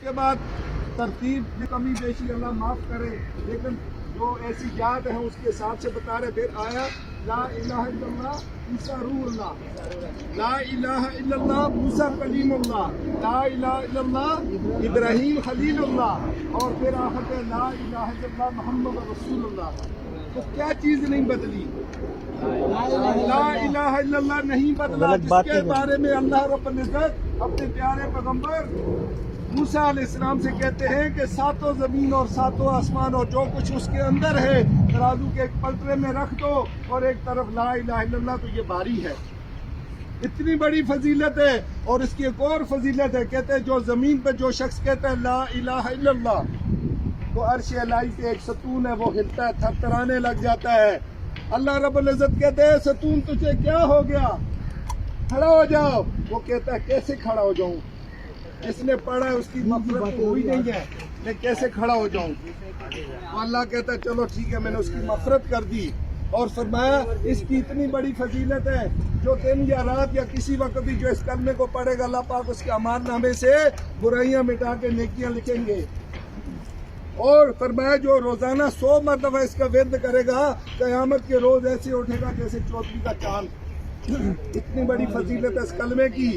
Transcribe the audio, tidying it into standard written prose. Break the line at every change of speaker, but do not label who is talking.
کے بعد ترتیب کی کمی بیشی اللہ معاف کرے، لیکن جو ایسی یاد ہے اس کے حساب سے بتا رہے. پھر آیا لا الہ الا اللہ عیسیٰ روح اللہ، لا الہ الا اللہ موسیٰ کلیم اللہ، لا الہ الا اللہ ابراہیم خلیل اللہ، اور پھر آخر پہ لا الہ الا اللہ محمد رسول اللہ. تو کیا چیز نہیں بدلی؟ لا الہ الا اللہ نہیں بدلا، جس کے بارے میں اللہ رب العزت اپنے پیارے پیغمبر موسیٰ علیہ السلام سے کہتے ہیں کہ ساتوں زمین اور ساتوں آسمان اور جو کچھ اس کے اندر ہے ترازو کے ایک پلٹرے میں رکھ دو، اور ایک طرف لا الہ الا اللہ، تو یہ باری ہے. اتنی بڑی فضیلت ہے. اور اس کی ایک اور فضیلت ہے، کہتے ہیں جو زمین پہ جو شخص کہتا ہے لا الہ الا اللہ تو عرش الہی سے ایک ستون ہے وہ ہلتا ہے، تھر تھرانے لگ جاتا ہے. اللہ رب العزت کہتے ہیں ستون تجھے کیا ہو گیا، کھڑا ہو جاؤ. وہ کہتا ہے کیسے کھڑا ہو جاؤں، جس نے پڑھا ہے اس کی مغفرت تو ہوئی نہیں ہے، میں کیسے کھڑا ہو جاؤں. تو اللہ کہتا ہے چلو ٹھیک ہے، میں نے اس کی مغفرت کر دی. اور فرمایا اس کی اتنی بڑی فضیلت ہے جو دن یا رات یا کسی وقت بھی جو اس کلمے کو پڑھے گا اللہ پاک اس کے اعمال نامے سے برائیاں مٹا کے نیکیاں لکھیں گے. اور فرمایا جو روزانہ 100 مرتبہ اس کا ورد کرے گا قیامت کے روز ایسے اٹھے گا جیسے چوتھی کا چاند. اتنی بڑی فضیلت ہے اس کلمے کی.